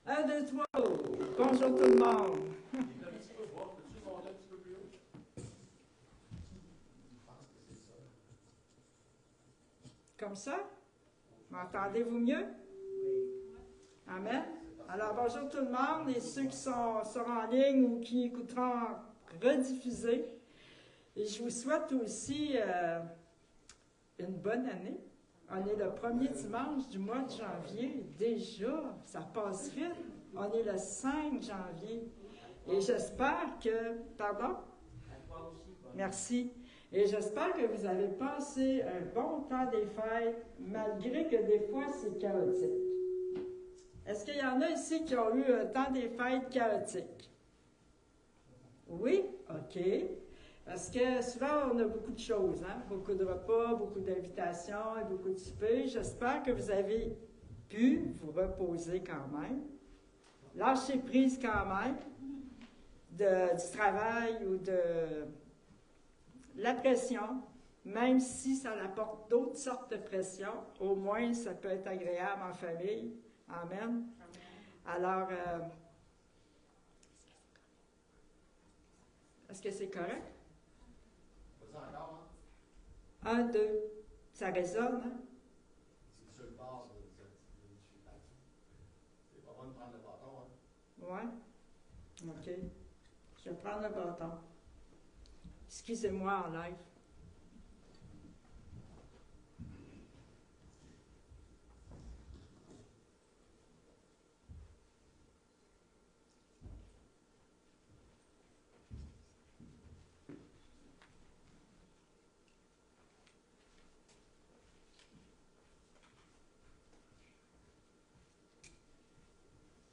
Un, deux, trois. Bonjour tout le monde. Comme ça? M'entendez-vous mieux? Amen. Alors, bonjour tout le monde et ceux qui sont en ligne ou qui écouteront rediffuser. Et je vous souhaite aussi une bonne année. On est le premier dimanche du mois de janvier. Déjà, ça passe vite. On est le 5 janvier. Et j'espère que... Pardon? Merci. Et j'espère que vous avez passé un bon temps des fêtes, malgré que des fois c'est chaotique. Est-ce qu'il y en a ici qui ont eu un temps des fêtes chaotique? Oui? OK. Parce que souvent, on a beaucoup de choses, hein? Beaucoup de repas, beaucoup d'invitations et beaucoup de soupers. J'espère que vous avez pu vous reposer quand même. Lâcher prise quand même du travail ou de la pression, même si ça apporte d'autres sortes de pression. Au moins, ça peut être agréable en famille. Amen. Alors, est-ce que c'est correct? Un, deux. Ça résonne, hein? C'est sur le bord de c'est pas bon de prendre le bâton, Oui. hein? OK. Je vais prendre le bâton. Excusez-moi en live.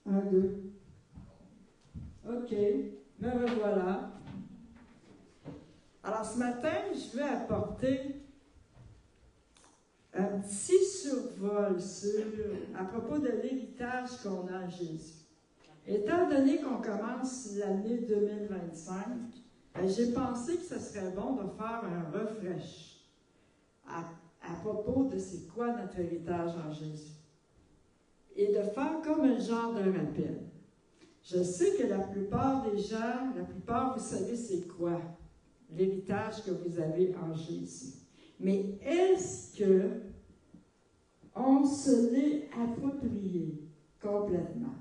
Un, deux. OK. Me revoilà. Alors, ce matin, je vais apporter un petit survol à propos de l'héritage qu'on a en Jésus. Étant donné qu'on commence l'année 2025, j'ai pensé que ce serait bon de faire un refresh à propos de c'est quoi notre héritage en Jésus. Et de faire comme un genre de rappel. Je sais que la plupart des gens, vous savez c'est quoi l'héritage que vous avez en Jésus. Mais est-ce que on se l'est approprié complètement?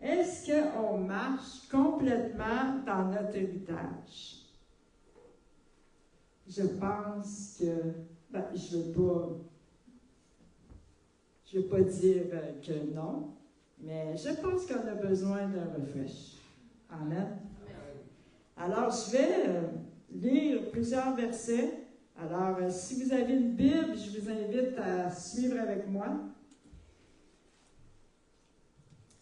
Est-ce qu'on marche complètement dans notre héritage? Je pense que, je ne veux pas dire que non, mais je pense qu'on a besoin d'un refresh. Amen. Alors, je vais lire plusieurs versets. Alors, si vous avez une Bible, je vous invite à suivre avec moi.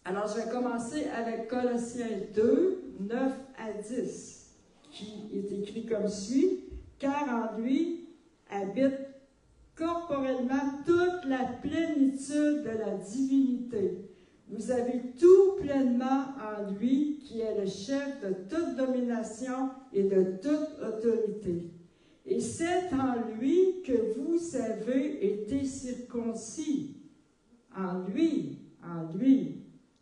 Alors, je vais commencer avec Colossiens 2, 9 à 10, qui est écrit comme suit. « Car en lui habite corporellement toute la plénitude de la divinité. Vous avez tout pleinement en lui, qui est le chef de toute domination et de toute autorité. Et c'est en lui que vous avez été circoncis. En lui,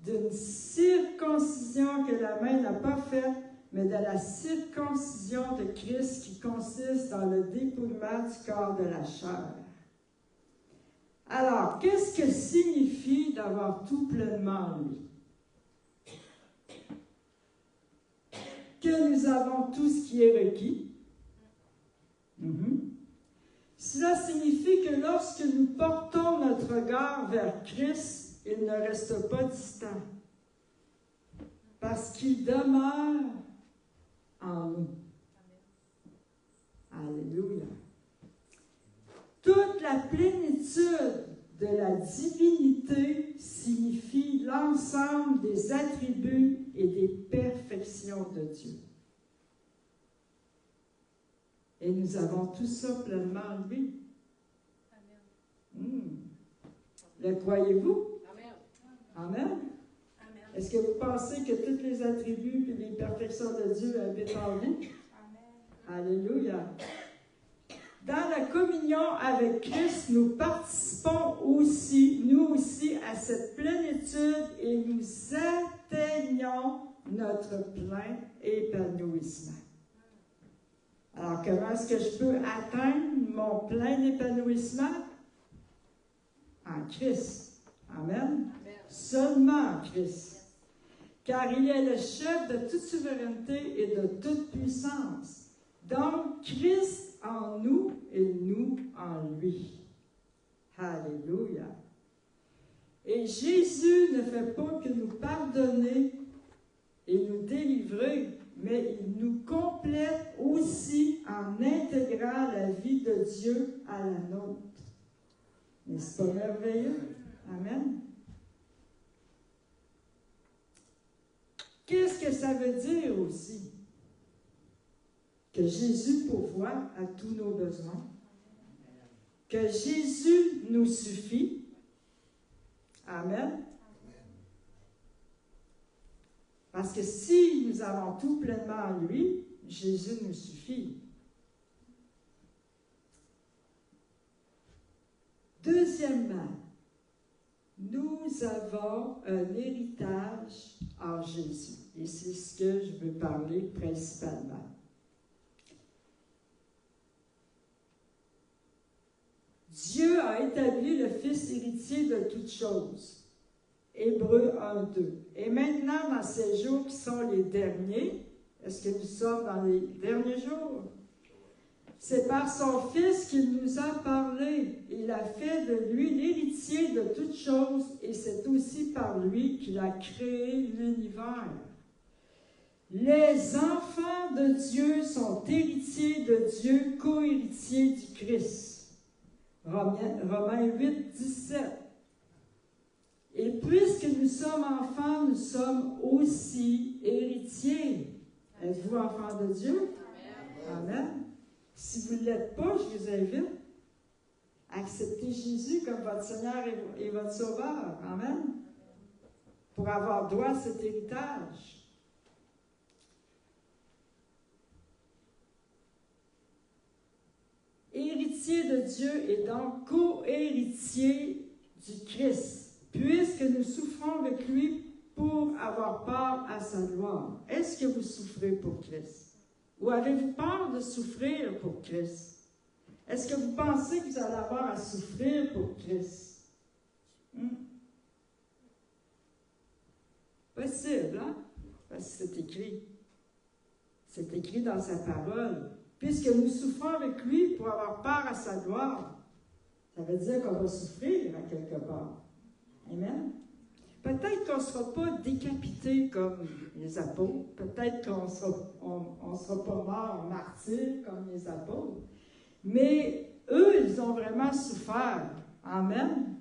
d'une circoncision que la main n'a pas faite, mais de la circoncision de Christ qui consiste dans le dépouillement du corps de la chair. » Alors, qu'est-ce que signifie d'avoir tout pleinement en lui? Que nous avons tout ce qui est requis. Cela signifie que lorsque nous portons notre regard vers Christ, il ne reste pas distant, parce qu'il demeure en nous. Alléluia. Toute la plénitude de la divinité signifie l'ensemble des attributs et des perfections de Dieu. Et nous avons tout ça pleinement en lui. Le croyez-vous? Amen. Amen. Est-ce que vous pensez que tous les attributs et les perfections de Dieu habitent en vous? Amen. Alléluia. Dans la communion avec Christ, nous participons aussi, nous aussi, à cette plénitude et nous notre plein épanouissement. Alors, comment est-ce que je peux atteindre mon plein épanouissement? En Christ. Amen. Seulement en Christ. Car il est le chef de toute souveraineté et de toute puissance. Donc, Christ en nous et nous en lui. Alléluia. Et Jésus ne fait pas que nous pardonner et nous délivrer, mais il nous complète aussi en intégrant la vie de Dieu à la nôtre. N'est-ce pas merveilleux? Amen. Qu'est-ce que ça veut dire aussi? Que Jésus pourvoit à tous nos besoins. Que Jésus nous suffit. Amen. Parce que si nous avons tout pleinement en lui, Jésus nous suffit. Deuxièmement, nous avons un héritage en Jésus. Et c'est ce que je veux parler principalement. Dieu a établi le Fils héritier de toutes choses. Hébreux 1, 2. Et maintenant, dans ces jours qui sont les derniers, est-ce que nous sommes dans les derniers jours? C'est par son Fils qu'il nous a parlé. Il a fait de lui l'héritier de toutes choses et c'est aussi par lui qu'il a créé l'univers. Les enfants de Dieu sont héritiers de Dieu, co-héritiers du Christ. Romains 8, 17. Et puisque nous sommes enfants, nous sommes aussi héritiers. Êtes-vous enfants de Dieu? Amen. Si vous ne l'êtes pas, je vous invite à accepter Jésus comme votre Seigneur et votre Sauveur. Amen. Pour avoir droit à cet héritage. Héritier de Dieu et donc co-héritier du Christ, puisque nous souffrons avec lui pour avoir part à sa gloire. Est-ce que vous souffrez pour Christ? Ou avez-vous peur de souffrir pour Christ? Est-ce que vous pensez que vous allez avoir à souffrir pour Christ? Possible, hein? Parce que c'est écrit. C'est écrit dans sa parole. Puisque nous souffrons avec lui pour avoir part à sa gloire. Ça veut dire qu'on va souffrir à quelque part. Amen? Peut-être qu'on ne sera pas décapité comme les apôtres. Peut-être qu'on ne sera pas mort martyr comme les apôtres. Mais eux, ils ont vraiment souffert. Amen?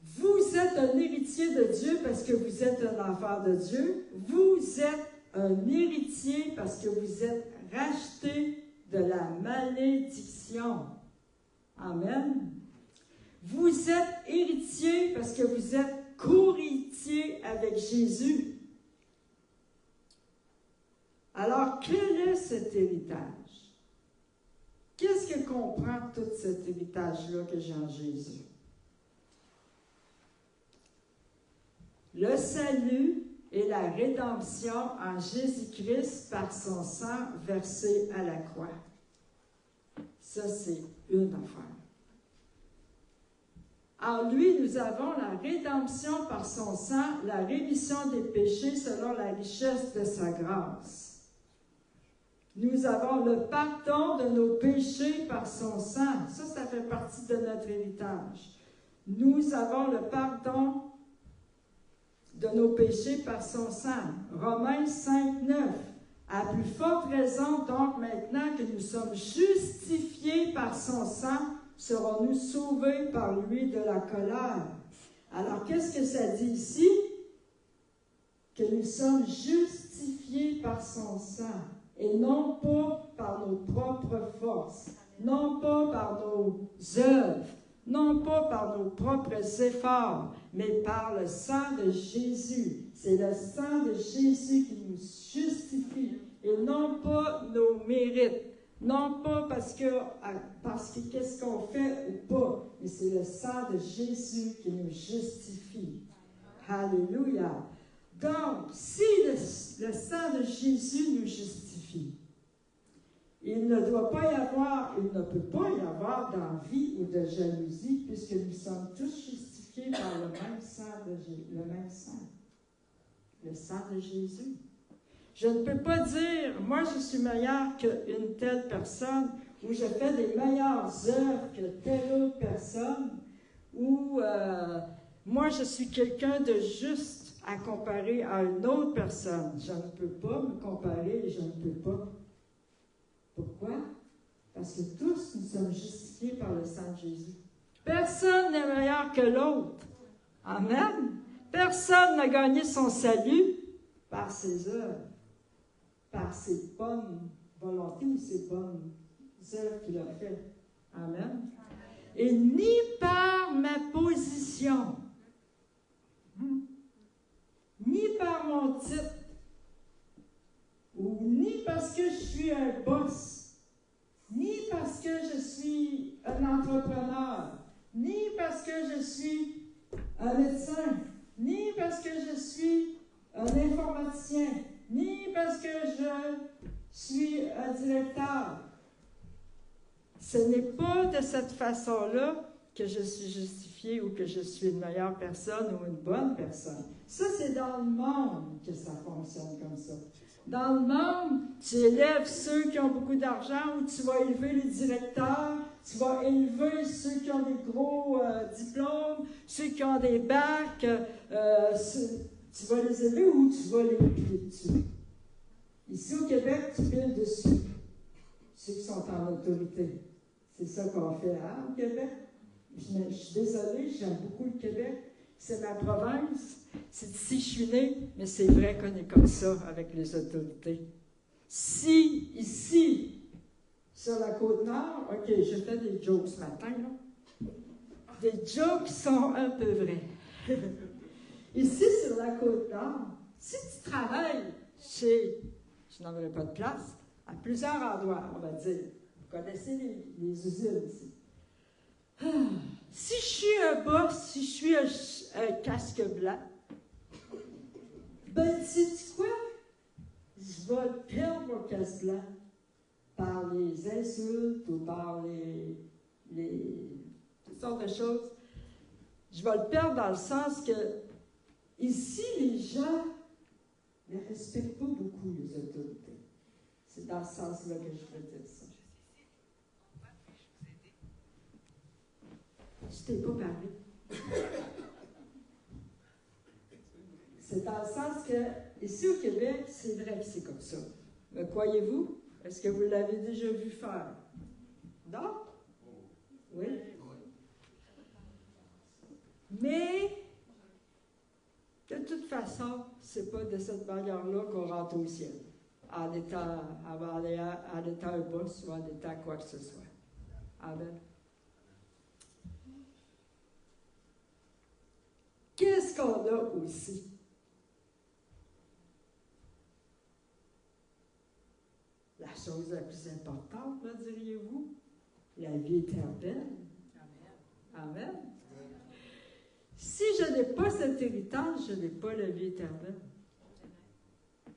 Vous êtes un héritier de Dieu parce que vous êtes un enfant de Dieu. Vous êtes un héritier parce que vous êtes racheté de la malédiction. Amen. Vous êtes héritier parce que vous êtes co-héritier avec Jésus. Alors, quel est cet héritage? Qu'est-ce que comprend tout cet héritage-là que j'ai en Jésus? Le salut et la rédemption en Jésus-Christ par son sang versé à la croix. Ça, c'est une affaire. En lui, nous avons la rédemption par son sang, la rémission des péchés selon la richesse de sa grâce. Nous avons le pardon de nos péchés par son sang. Ça fait partie de notre héritage. Nous avons le pardon de nos péchés par son sang. Romains 5, 9. À plus forte raison, donc, maintenant que nous sommes justifiés par son sang, serons-nous sauvés par lui de la colère. Alors, qu'est-ce que ça dit ici? Que nous sommes justifiés par son sang, et non pas par nos propres forces, non pas par nos œuvres, non pas par nos propres efforts, mais par le sang de Jésus. C'est le sang de Jésus qui nous justifie, et non pas nos mérites, non pas parce que qu'est-ce qu'on fait ou pas, mais c'est le sang de Jésus qui nous justifie. Alléluia. Donc, si le sang de Jésus nous justifie, il ne doit pas y avoir, il ne peut pas y avoir d'envie ou de jalousie, puisque nous sommes tous justifiés par le même sang, le sang de Jésus. Je ne peux pas dire, moi je suis meilleur qu'une telle personne, ou je fais des meilleures œuvres que telle autre personne, ou moi je suis quelqu'un de juste à comparer à une autre personne. Je ne peux pas me comparer, je ne peux pas. Pourquoi? Parce que tous nous sommes justifiés par le sang de Jésus. Personne n'est meilleur que l'autre. Amen. Personne n'a gagné son salut par ses œuvres, par ses bonnes volontés ou ses bonnes œuvres qu'il a faites. Amen. Et ni par ma position, ni par mon titre, ou ni parce que je suis un boss, ni parce que je suis un entrepreneur, ni parce que je suis un médecin, ni parce que je suis un informaticien, ni parce que je suis un directeur. Ce n'est pas de cette façon-là que je suis justifié ou que je suis une meilleure personne ou une bonne personne. Ça, c'est dans le monde que ça fonctionne comme ça. Dans le monde, tu élèves ceux qui ont beaucoup d'argent ou tu vas élever les directeurs, tu vas élever ceux qui ont des gros diplômes, ceux qui ont des bacs, tu vas les élever ou tu vas les piler dessus. Ici au Québec, tu piles dessus ceux qui sont en autorité. C'est ça qu'on fait au Québec. Je suis désolée, j'aime beaucoup le Québec. C'est ma province. C'est ici que je suis née, mais c'est vrai qu'on est comme ça avec les autorités. Si, ici, sur la Côte-Nord, OK, je fais des jokes ce matin, là. Des jokes qui sont un peu vrais. Ici, sur la Côte-Nord, si tu travailles chez, je n'en aurai pas de place, à plusieurs endroits, on va dire. Vous connaissez les usines ici. Si je suis un boss, si je suis un casque blanc, ben, sais-tu quoi? Je vais perdre mon casque blanc par les insultes ou par toutes sortes de choses. Je vais le perdre dans le sens que ici, les gens ne respectent pas beaucoup les autorités. C'est dans ce sens-là que je veux dire ça. Je t'ai pas parlé. C'est dans le sens que, ici au Québec, c'est vrai que c'est comme ça. Me croyez-vous? Est-ce que vous l'avez déjà vu faire? Non? Oui? Mais, de toute façon, c'est pas de cette manière-là qu'on rentre au ciel, en étant un boss ou en étant quoi que ce soit. Amen. Qu'est-ce qu'on a aussi? La chose la plus importante, me diriez-vous? La vie éternelle. Amen. Si je n'ai pas cet héritage, je n'ai pas la vie éternelle.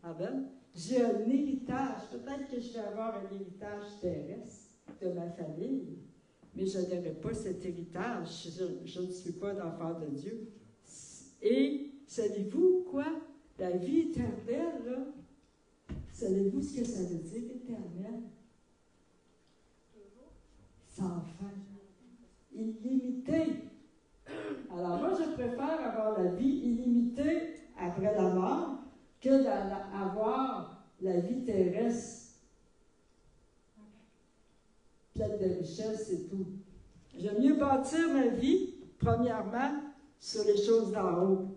Amen. J'ai un héritage. Peut-être que je vais avoir un héritage terrestre de ma famille, mais je n'aurai pas cet héritage. Je ne suis pas d'enfant de Dieu. Et savez-vous quoi? La vie éternelle, là, savez-vous ce que ça veut dire, éternel? Sans fin. Illimité. Alors moi, je préfère avoir la vie illimitée après la mort que d'avoir la vie terrestre pleine de richesses et tout. J'aime mieux bâtir ma vie, premièrement, sur les choses d'en haut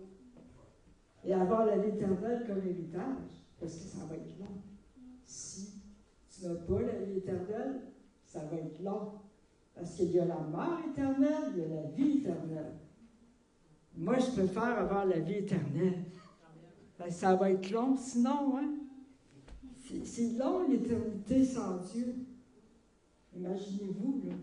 et avoir la vie éternelle comme héritage, parce que ça va être long. Si tu n'as pas la vie éternelle, ça va être long, parce qu'il y a la mort éternelle, il y a la vie éternelle. Moi, je préfère avoir la vie éternelle. Ben, ça va être long, sinon, hein? C'est long, l'éternité sans Dieu. Imaginez-vous, là.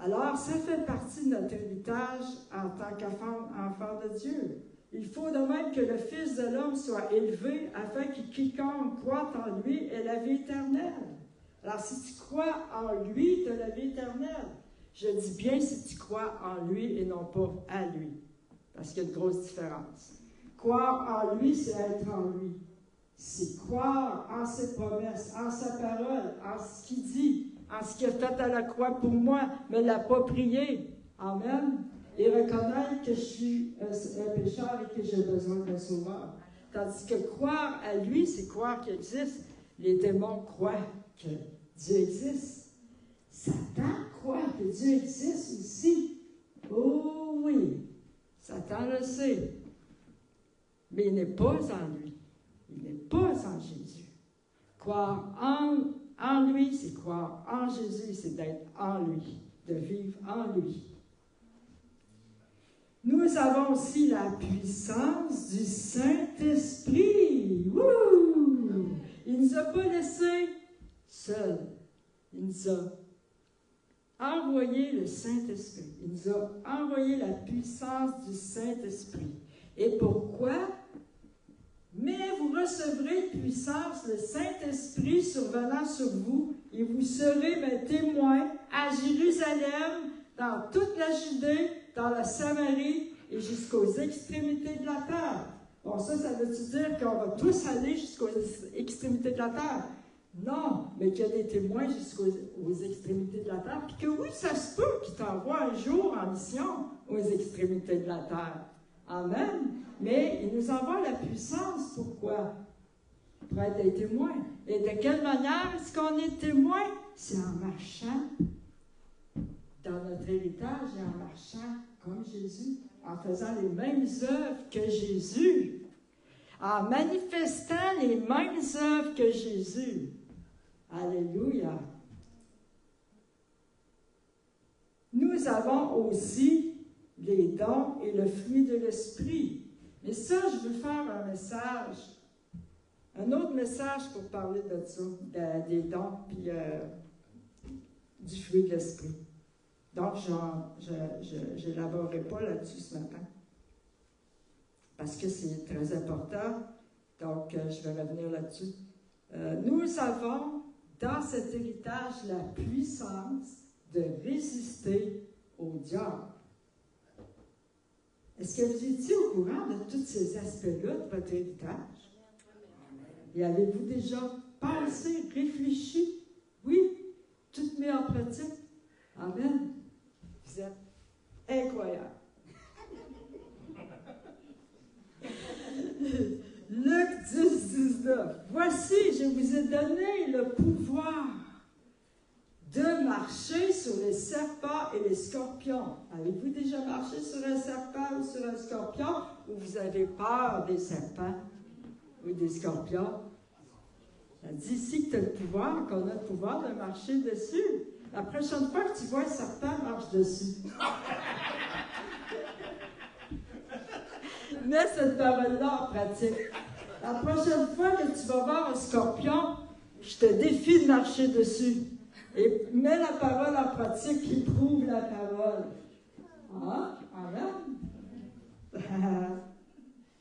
Alors, ça fait partie de notre héritage en tant qu'enfant de Dieu. Il faut de même que le Fils de l'homme soit élevé, afin que quiconque croit en lui ait la vie éternelle. Alors, si tu crois en lui, tu as la vie éternelle. Je dis bien si tu crois en lui et non pas à lui. Parce qu'il y a une grosse différence. Croire en lui, c'est être en lui. C'est croire en ses promesses, en sa parole, en ce qu'il dit, en ce qu'il a fait à la croix pour moi, me l'approprier. Amen. Et reconnaître que je suis un pécheur et que j'ai besoin d'un sauveur. Tandis que croire à lui, c'est croire qu'il existe. Les démons croient que Dieu existe. Satan croit que Dieu existe aussi. Oh oui, Satan le sait. Mais il n'est pas en lui. Il n'est pas en Jésus. Croire en lui, c'est croire en Jésus, c'est d'être en lui, de vivre en lui. Nous avons aussi la puissance du Saint-Esprit. Wouh! Il ne nous a pas laissés seuls. Il nous a envoyé le Saint-Esprit. Il nous a envoyé la puissance du Saint-Esprit. Et pourquoi? Mais vous recevrez puissance, le Saint-Esprit survenant sur vous, et vous serez mes témoins à Jérusalem, dans toute la Judée, dans la Samarie et jusqu'aux extrémités de la terre. Bon, ça veut-tu dire qu'on va tous aller jusqu'aux extrémités de la terre? Non, mais qu'il y a des témoins jusqu'aux extrémités de la terre, puis que oui, ça se peut qu'il t'envoie un jour en mission aux extrémités de la terre. Amen. Mais il nous envoie la puissance. Pourquoi? Pour être des témoins. Et de quelle manière est-ce qu'on est témoin? C'est en marchant dans notre héritage et en marchant comme Jésus, en faisant les mêmes œuvres que Jésus, en manifestant les mêmes œuvres que Jésus. Alléluia. Nous avons aussi les dons et le fruit de l'Esprit. Mais ça, je veux faire un message, un autre message pour parler de ça, des dons et du fruit de l'Esprit. Donc, je n'élaborerai pas là-dessus ce matin, parce que c'est très important. Donc, je vais revenir là-dessus. Nous avons dans cet héritage la puissance de résister au diable. Est-ce que vous étiez au courant de tous ces aspects-là de votre héritage? Et avez-vous déjà pensé, réfléchi? Oui, tout mis en pratique. Amen. Vous êtes incroyables. Luc 10, 19. Voici, je vous ai donné le pouvoir de marcher sur les serpents et les scorpions. Avez-vous déjà marché sur un serpent ou sur un scorpion? Ou vous avez peur des serpents ou des scorpions? Ça dit ici que tu as le pouvoir, qu'on a le pouvoir de marcher dessus. La prochaine fois que tu vois un serpent, marche dessus. Mets cette parole-là en pratique. La prochaine fois que tu vas voir un scorpion, je te défie de marcher dessus. Et mets la parole en pratique qui prouve la parole. Ah, amen.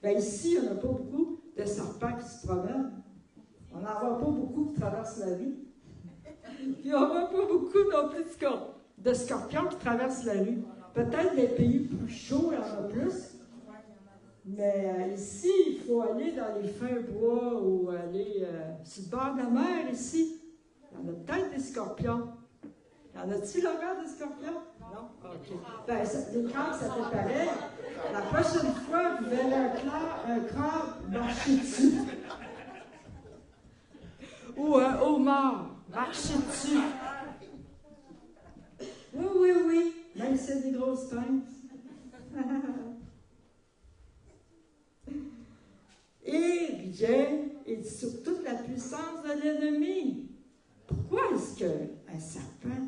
Ben ici, on n'a pas beaucoup de serpents qui se promènent. On n'en voit pas beaucoup qui traversent la rue. Puis on n'en voit pas beaucoup non plus de scorpions qui traversent la rue. Peut-être des pays plus chauds, il y en a plus. Mais ici, il faut aller dans les fins bois ou aller sur le bord de la mer ici. Il y en a peut-être des scorpions. Y en a-t-il, Laurent, des scorpions? Non? OK. Ben, les crabes, ça fait pareil. La prochaine fois, vous verrez un crabe marcher dessus. Ou un homard marcher dessus. Oui. Même si c'est des grosses pinces. Et rien est sur toute la puissance de l'ennemi. Pourquoi est-ce qu'un serpent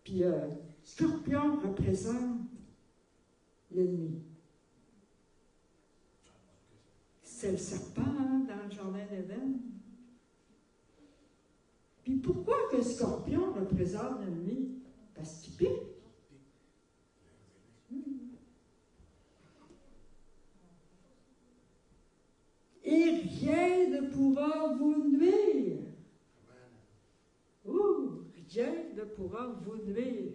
puis un scorpion représentent l'ennemi? C'est le serpent dans le jardin d'Éden. Puis pourquoi que le scorpion représente l'ennemi? Parce qu'il pique. pourra vous nuire.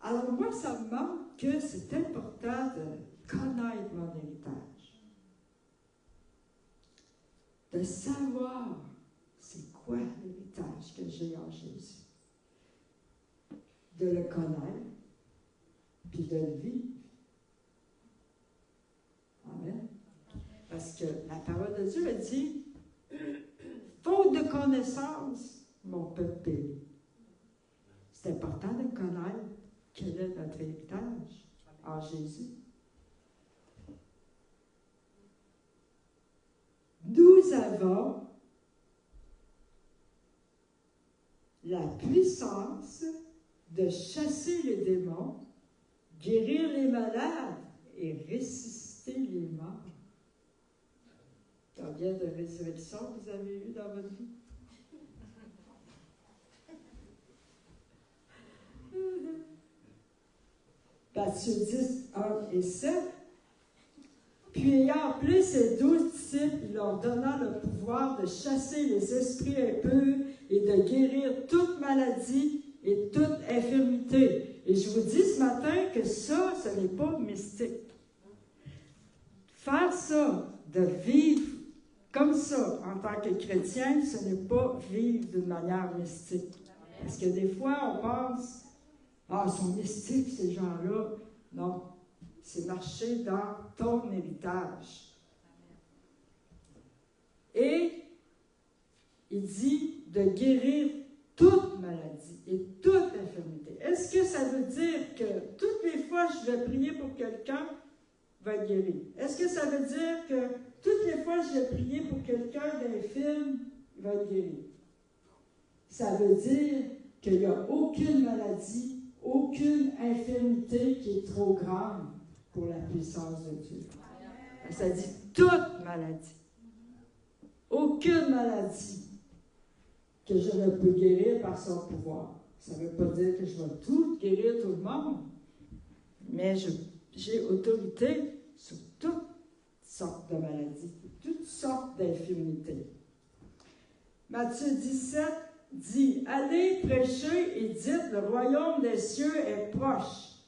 Alors moi, ça me montre que c'est important de connaître mon héritage. De savoir c'est quoi l'héritage que j'ai en Jésus. De le connaître, puis de le vivre. Amen. Parce que la parole de Dieu a dit, faute de connaissance, mon peuple périt. C'est important de connaître quel est notre héritage en Jésus. Nous avons la puissance de chasser les démons, guérir les malades et ressusciter les morts. Combien de résurrections vous avez eues dans votre vie? Matthieu 10, 1 et 7. Puis ayant appelé ses 12 disciples, il leur donna le pouvoir de chasser les esprits impurs et de guérir toute maladie et toute infirmité. Et je vous dis ce matin que ça, ce n'est pas mystique. Faire ça, de vivre comme ça en tant que chrétien, ce n'est pas vivre d'une manière mystique. Parce que des fois, on pense, ah, ils sont mystiques, ces gens-là. Non, c'est marcher dans ton héritage. Et il dit de guérir toute maladie et toute infirmité. Est-ce que ça veut dire que toutes les fois que je vais prier pour quelqu'un, va être guéri? Est-ce que ça veut dire que toutes les fois que je vais prier pour quelqu'un d'infirme, il va être guéri? Ça veut dire qu'il n'y a aucune maladie, aucune infirmité qui est trop grande pour la puissance de Dieu. Ça dit toute maladie. Aucune maladie que je ne peux guérir par son pouvoir. Ça ne veut pas dire que je vais tout guérir tout le monde, mais j'ai autorité sur toutes sortes de maladies, toutes sortes d'infirmités. Matthieu 17 dit, « Allez prêcher et dites, le royaume des cieux est proche.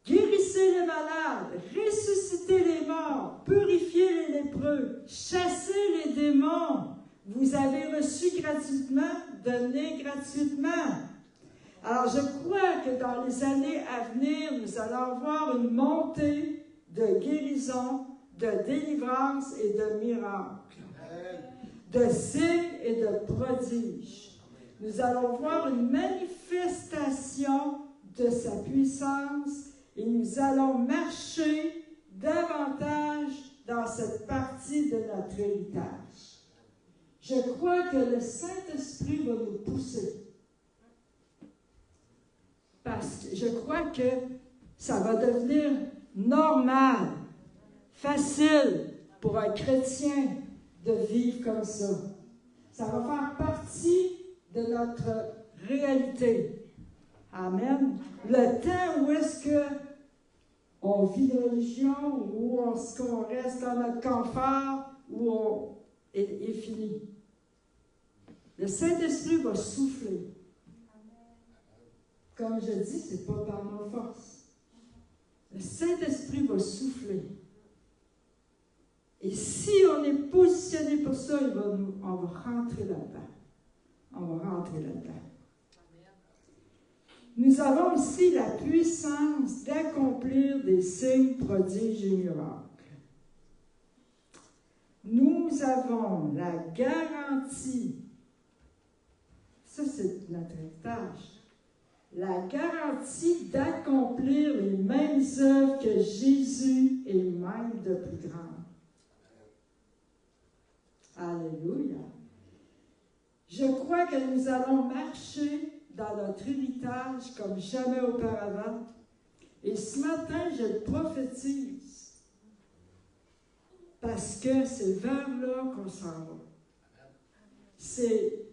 Guérissez les malades, ressuscitez les morts, purifiez les lépreux, chassez les démons. Vous avez reçu gratuitement, donnez gratuitement. » Alors, je crois que dans les années à venir, nous allons voir une montée de guérison, de délivrance et de miracles, de signes et de prodiges. Nous allons voir une manifestation de sa puissance et nous allons marcher davantage dans cette partie de notre héritage. Je crois que le Saint-Esprit va nous pousser. Parce que je crois que ça va devenir normal, facile pour un chrétien de vivre comme ça. Ça va faire partie de notre réalité. Amen. Le temps où est-ce qu'on vit de religion, où est-ce qu'on reste dans notre confort, où on est fini. Le Saint-Esprit va souffler. Comme je dis, ce n'est pas par nos forces. Le Saint-Esprit va souffler. Et si on est positionné pour ça, on va rentrer là-dedans. On va rentrer là-dedans. Nous avons aussi la puissance d'accomplir des signes, prodiges et miracles. Nous avons la garantie, ça c'est notre héritage, la garantie d'accomplir les mêmes œuvres que Jésus et même de plus grandes. Alléluia. Je crois que nous allons marcher dans notre héritage comme jamais auparavant. Et ce matin, je le prophétise. Parce que c'est vers là qu'on s'en va. C'est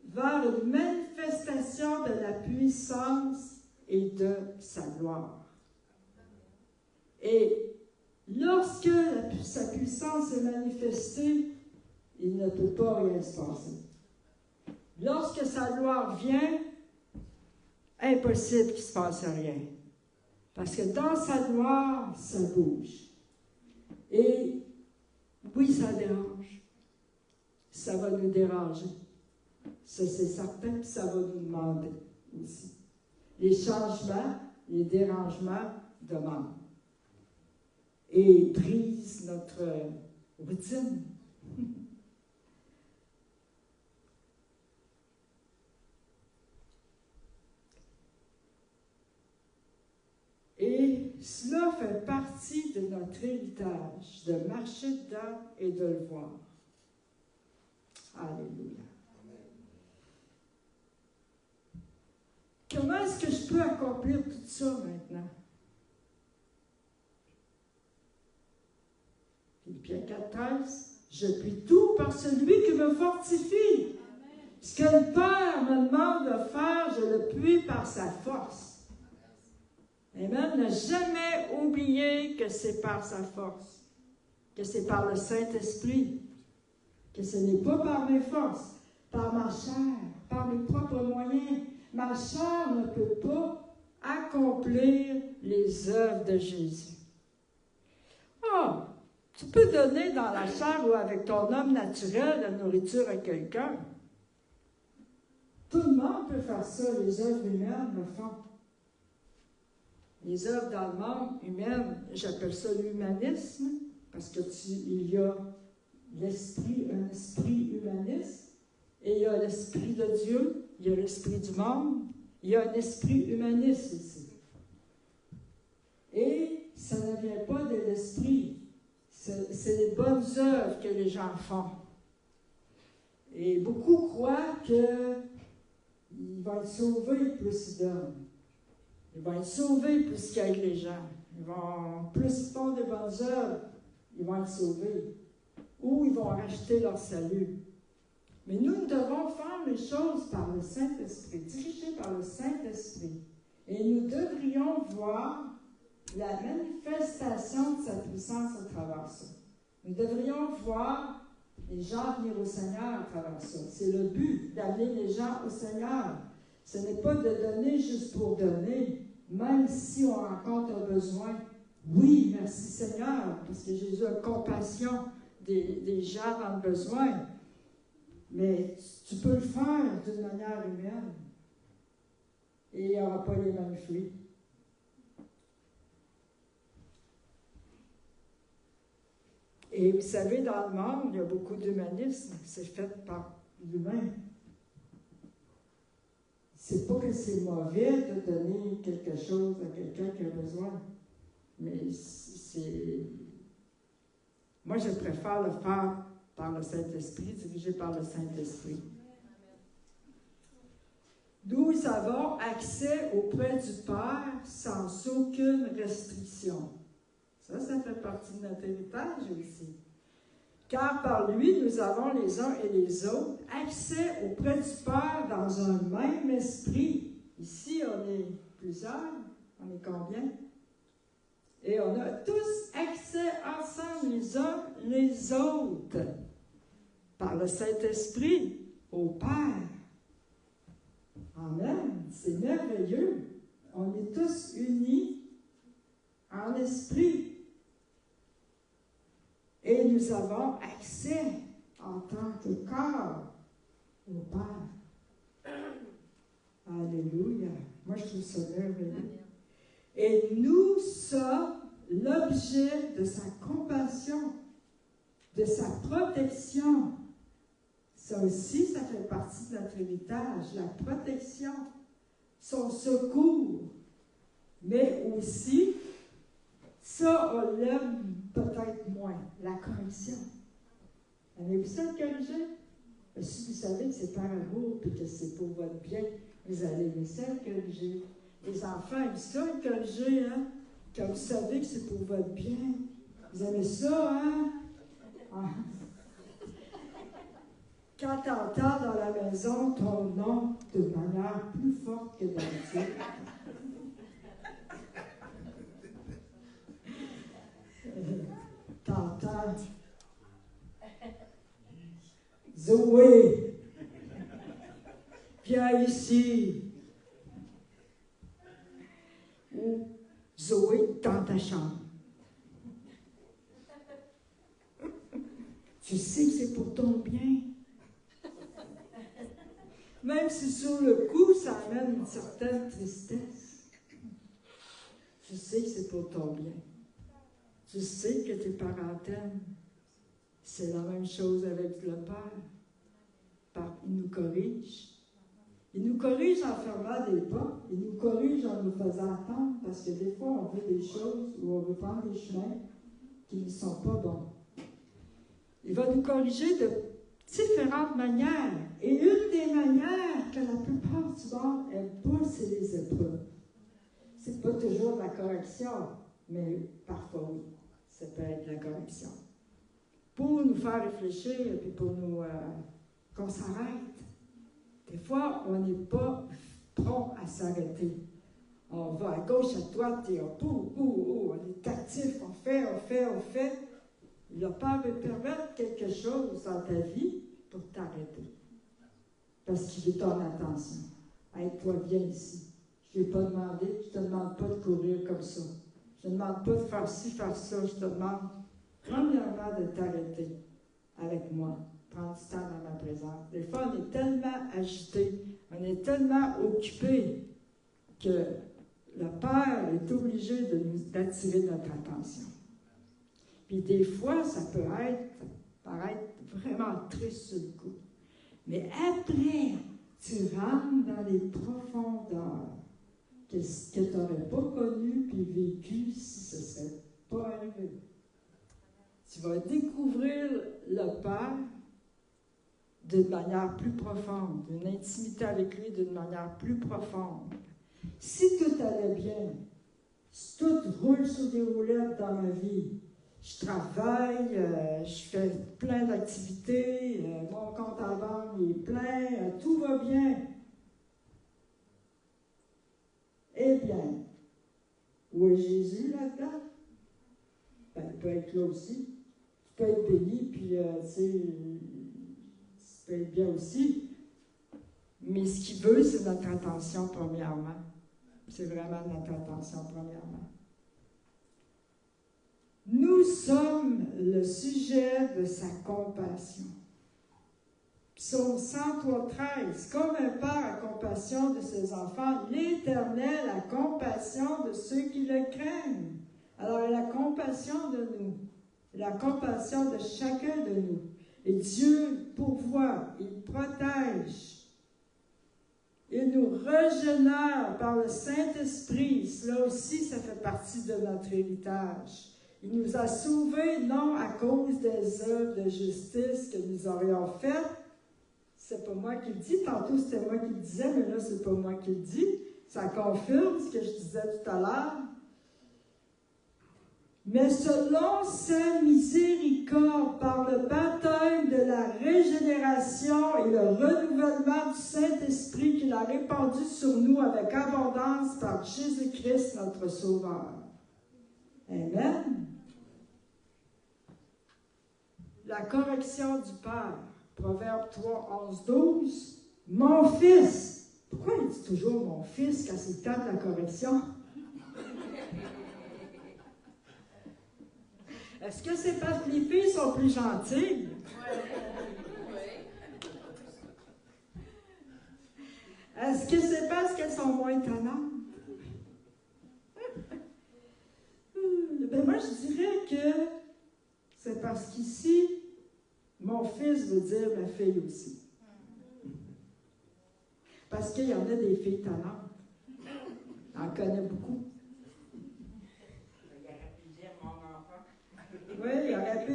vers une manifestation de la puissance et de sa gloire. Et lorsque sa puissance est manifestée, il ne peut pas rien se passer. Lorsque sa gloire vient, impossible qu'il ne se passe rien. Parce que dans sa gloire, ça bouge. Et oui, ça dérange. Ça va nous déranger. Ça, c'est certain, puis ça va nous demander aussi. Les changements, les dérangements demandent. Et brisent notre routine. Et cela fait partie de notre héritage, de marcher dedans et de le voir. Alléluia. Comment est-ce que je peux accomplir tout ça maintenant? Philippiens 4:13, je puis tout par celui qui me fortifie. Ce que le Père me demande de faire, je le puis par sa force. Amen. Ne jamais oublier que c'est par sa force, que c'est par le Saint-Esprit, que ce n'est pas par mes forces, par ma chair, par mes propres moyens. Ma chair ne peut pas accomplir les œuvres de Jésus. Ah! Tu peux donner dans la chair ou avec ton homme naturel la nourriture à quelqu'un. Tout le monde peut faire ça, les œuvres humaines le font. Les œuvres dans le monde humain, j'appelle ça l'humanisme, parce que il y a l'esprit, un esprit humaniste, et il y a l'esprit de Dieu, il y a l'esprit du monde, il y a un esprit humaniste ici. Et ça ne vient pas de l'esprit. C'est les bonnes œuvres que les gens font. Et beaucoup croient qu'ils vont être sauvés plus ils donnent. Ils vont être sauvés plus qu'ils aident les gens. Plus ils font des bonnes œuvres, ils vont être sauvés. Ou ils vont racheter leur salut. Mais nous devons faire les choses par le Saint-Esprit, dirigés par le Saint-Esprit. Et nous devrions voir la manifestation de sa puissance à travers ça. Nous devrions voir les gens venir au Seigneur à travers ça. C'est le but, d'amener les gens au Seigneur. Ce n'est pas de donner juste pour donner, même si on rencontre un besoin. Oui, merci Seigneur, parce que Jésus a compassion des gens dans le besoin. Mais tu peux le faire d'une manière humaine. Et il n'y aura pas les mêmes fruits. Et vous savez, dans le monde, il y a beaucoup d'humanisme. C'est fait par l'humain. C'est pas que c'est mauvais de donner quelque chose à quelqu'un qui a besoin. Mais c'est... Moi, je préfère le faire par le Saint-Esprit, dirigé par le Saint-Esprit. Nous avons accès auprès du Père sans aucune restriction. Ça fait partie de notre héritage aussi. Car par lui, nous avons les uns et les autres accès auprès du Père dans un même esprit. Ici, on est plusieurs. On est combien? Et on a tous accès ensemble les uns les autres par le Saint-Esprit au Père. Amen. C'est merveilleux. On est tous unis en esprit. Et nous avons accès en tant que corps au Père. Alléluia. Moi, je trouve ça merveilleux. Et nous sommes l'objet de sa compassion, de sa protection. Ça aussi, ça fait partie de notre héritage, la protection, son secours. Mais aussi, ça, on l'aime peut-être moins, la correction. Avez-vous ça de corriger? Si vous savez que c'est par amour et que c'est pour votre bien, vous allez aimer ça de corriger. Les enfants aiment ça de corriger, hein? Quand vous savez que c'est pour votre bien. Vous aimez ça, hein? Ah. Quand tu entends dans la maison ton nom de manière plus forte que d'habitude, t'entends Zoé. ici. Ou Zoé, dans ta chambre. Tu sais que c'est pour ton bien. Même si sur le coup, ça amène une certaine tristesse. Tu sais que c'est pour ton bien. Tu sais que tes parents t'aiment. C'est la même chose avec le Père. Il nous corrige. Il nous corrige en fermant des portes. Il nous corrige en nous faisant attendre, parce que des fois, on veut des choses ou on veut prendre des chemins qui ne sont pas bons. Il va nous corriger de différentes manières. Et une des manières que la plupart du monde n'aime pas, c'est les épreuves. C'est pas toujours de la correction, mais parfois oui, ça peut être de la correction. Pour nous faire réfléchir et puis pour nous qu'on s'arrête. Des fois, on n'est pas prompt à s'arrêter. On va à gauche, à droite, et on est actif, on fait. Le Père veut permettre quelque chose dans ta vie pour t'arrêter. Parce qu'il veut ton attention. Hey, toi, viens ici. Je ne t'ai pas demandé, je ne te demande pas de courir comme ça. Je ne te demande pas de faire ci, faire ça. Je te demande, premièrement, de t'arrêter avec moi. Prendre du temps dans ma présence. Des fois, on est tellement agité, on est tellement occupé que le Père est obligé d'attirer notre attention. Puis des fois, ça peut paraître vraiment triste sur le coup. Mais après, tu rentres dans les profondeurs que tu n'aurais pas connues puis vécues si ce ne serait pas arrivé. Tu vas découvrir le Père d'une manière plus profonde, une intimité avec lui d'une manière plus profonde. Si tout allait bien, si tout roule sur des roulettes dans ma vie, je travaille, je fais plein d'activités, mon compte en banque est plein, tout va bien. Eh bien, où est Jésus là-dedans? Ben, il peut être là aussi. Tu peux être béni, puis tu sais, ça peut être bien aussi. Mais ce qu'il veut, c'est notre attention premièrement. C'est vraiment notre attention premièrement. Nous sommes le sujet de sa compassion. Psaume 103:13. Comme un père a compassion de ses enfants, l'Éternel a compassion de ceux qui le craignent. Alors, il a compassion de nous. Il a compassion de chacun de nous. Et Dieu pourvoit, il protège. Il nous régénère par le Saint-Esprit. Cela aussi, ça fait partie de notre héritage. Il nous a sauvés, non à cause des œuvres de justice que nous aurions faites. C'est pas moi qui le dis. Tantôt, c'était moi qui le disais, mais là, c'est pas moi qui le dis. Ça confirme ce que je disais tout à l'heure. Mais selon sa miséricorde, par le baptême de la régénération et le renouvellement du Saint-Esprit qu'il a répandu sur nous avec abondance par Jésus-Christ, notre Sauveur. Amen. La correction du Père. Proverbe 3, 11, 12. Mon fils. Pourquoi il dit toujours mon fils quand c'est le temps de la correction? Est-ce que c'est parce que les filles sont plus gentilles? Est-ce que c'est parce qu'elles sont moins étonnantes? Ben moi, je dirais que c'est parce qu'ici, mon fils veut dire ma fille aussi. Parce qu'il y en a des filles étonnantes. J'en connais beaucoup. Oui, il aurait pu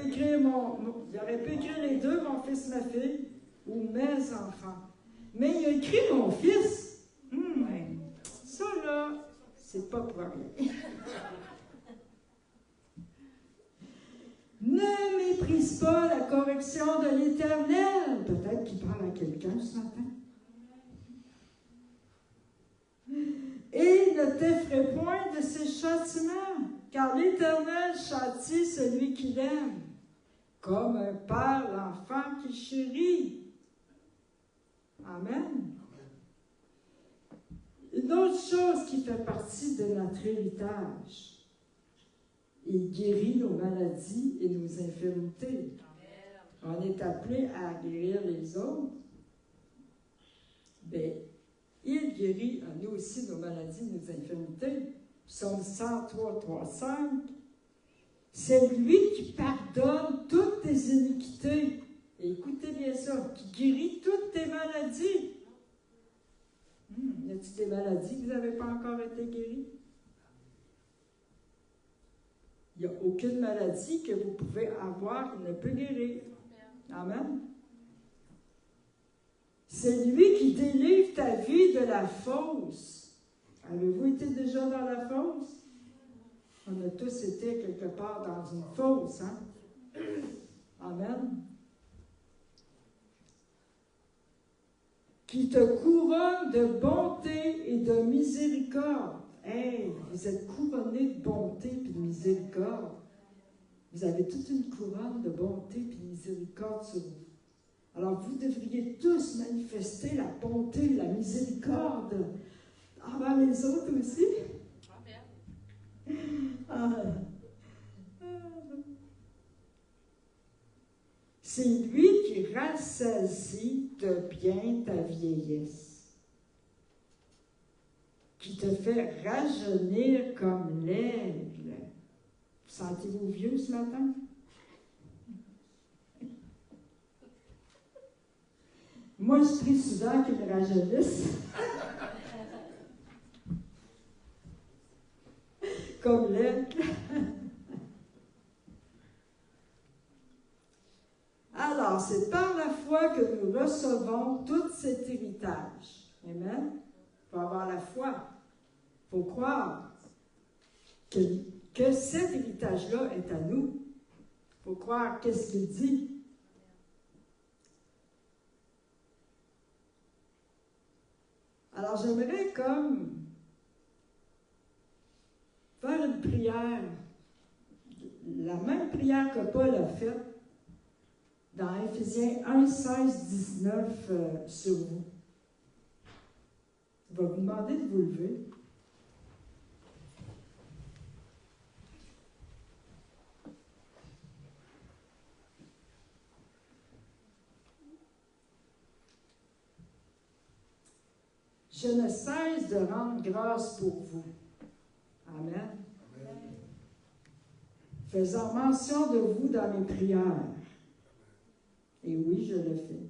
écrire les deux, mon fils, ma fille, ou mes enfants. Mais il a écrit mon fils. Ça, là, c'est pas pour rien. Ne méprise pas la correction de l'Éternel. Peut-être qu'il parle à quelqu'un ce matin. Et ne t'effraie point de ses châtiments, car l'Éternel châtie celui qui l'aime, comme un père l'enfant qui chérit. Amen. Une autre chose qui fait partie de notre héritage, il guérit nos maladies et nos infirmités. On est appelé à guérir les autres. Bien, il guérit à nous aussi nos maladies, nos infirmités. Psaume 103, 3, 5. C'est lui qui pardonne toutes tes iniquités. Et écoutez bien ça, qui guérit toutes tes maladies. Y a-t-il des maladies que vous n'avez pas encore été guéries? Il n'y a aucune maladie que vous pouvez avoir qui ne peut guérir. Amen. C'est lui qui délivre ta vie de la fosse. Avez-vous été déjà dans la fosse? On a tous été quelque part dans une fosse, hein? Amen. Qui te couronne de bonté et de miséricorde. Hey, vous êtes couronnés de bonté et de miséricorde. Vous avez toute une couronne de bonté et de miséricorde sur vous. Alors, vous devriez tous manifester la bonté et la miséricorde envers les autres aussi. C'est lui qui rassasie de bien ta vieillesse, qui te fait rajeunir comme l'aigle. Vous sentez-vous vieux ce matin? Moi, je prie souvent qu'il me rajeunisse. Comme l'aigle. Alors, c'est par la foi que nous recevons tout cet héritage. Amen? Il faut avoir la foi. Il faut croire que cet héritage-là est à nous. Il faut croire qu'est-ce qu'il dit. Alors, j'aimerais comme faire une prière, la même prière que Paul a faite dans Éphésiens 1, 16, 19 sur vous. Je vais vous demander de vous lever. Je ne cesse de rendre grâce pour vous. Amen. Amen. Faisant mention de vous dans mes prières. Et oui, je le fais.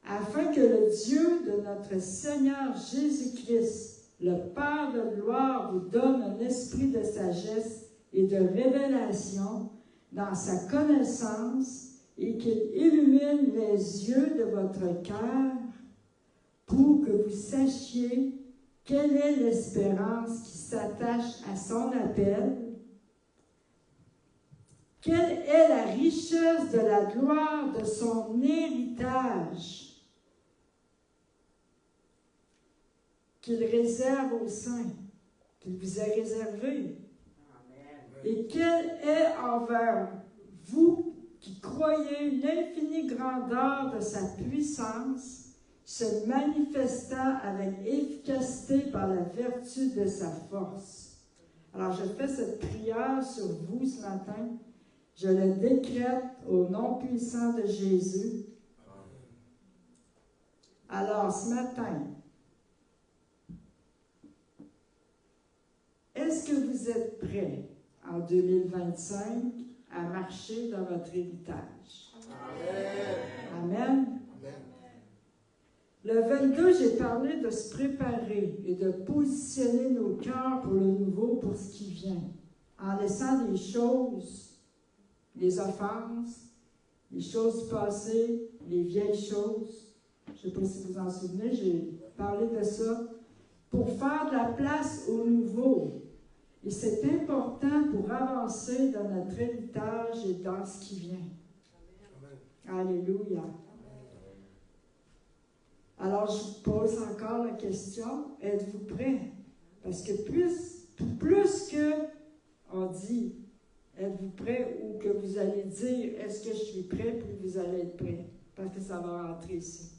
Afin que le Dieu de notre Seigneur Jésus-Christ, le Père de gloire, vous donne un esprit de sagesse et de révélation dans sa connaissance et qu'il illumine les yeux de votre cœur pour que vous sachiez quelle est l'espérance qui s'attache à son appel, quelle est la richesse de la gloire de son héritage qu'il réserve aux saints, qu'il vous a réservé. Amen. Et quelle est envers vous qui croyez l'infinie grandeur de sa puissance, se manifestant avec efficacité par la vertu de sa force. Alors, je fais cette prière sur vous ce matin. Je le décrète au nom puissant de Jésus. Alors, ce matin, est-ce que vous êtes prêts en 2025 à marcher dans votre héritage? Amen. Amen. Le 22, j'ai parlé de se préparer et de positionner nos cœurs pour le nouveau, pour ce qui vient, en laissant les choses, les offenses, les choses passées, les vieilles choses. Je ne sais pas si vous en souvenez, j'ai parlé de ça, pour faire de la place au nouveau. Et c'est important pour avancer dans notre héritage et dans ce qui vient. Amen. Alléluia. Alors, je vous pose encore la question, êtes-vous prêts? Parce que plus que on dit, êtes-vous prêts, ou que vous allez dire, est-ce que je suis prêt, puis vous allez être prêts. Parce que ça va rentrer ici.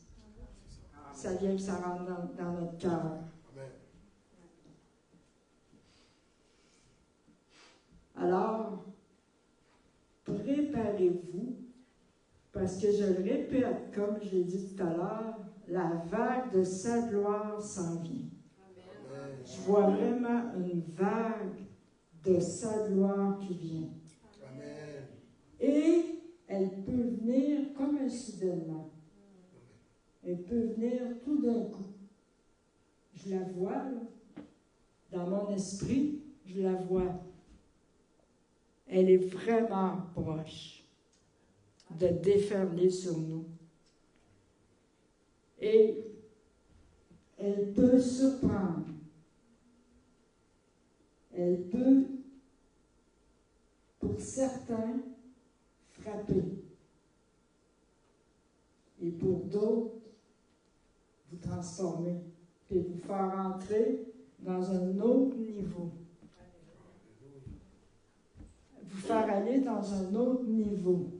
Ça vient que ça rentre dans notre cœur. Alors, préparez-vous, parce que je le répète, comme je l'ai dit tout à l'heure, la vague de sa gloire s'en vient. Amen. Je vois vraiment une vague de sa gloire qui vient. Amen. Et elle peut venir comme un soudainement. Elle peut venir tout d'un coup. Je la vois, là. Dans mon esprit, je la vois. Elle est vraiment proche de déferler sur nous. Et elle peut surprendre. Elle peut, pour certains, frapper. Et pour d'autres, vous transformer. Et vous faire entrer dans un autre niveau. Vous faire aller dans un autre niveau,